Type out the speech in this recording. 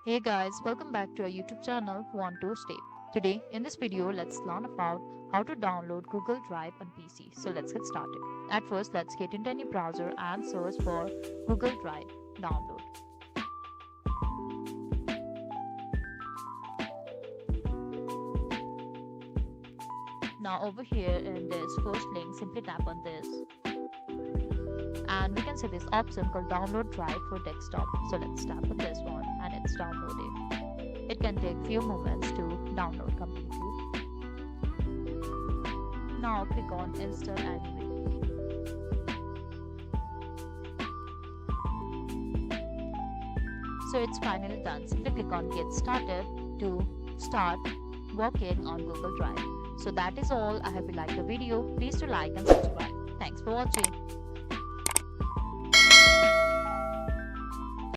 Hey guys, welcome back to our YouTube channel Want to Stay. Today in this video, let's learn about how to download Google Drive on PC. So let's get started. At first, let's get into any browser and search for Google Drive download. Now over here in this first link, simply tap on this and we can see this option called download drive for desktop. So let's tap on this one and it's downloaded. It can take few moments to download completely. Now click on install anyway. So it's finally done. Simply click on get started to start working on Google Drive. So that is all. I hope you liked the video. Please do like and subscribe. Thanks for watching.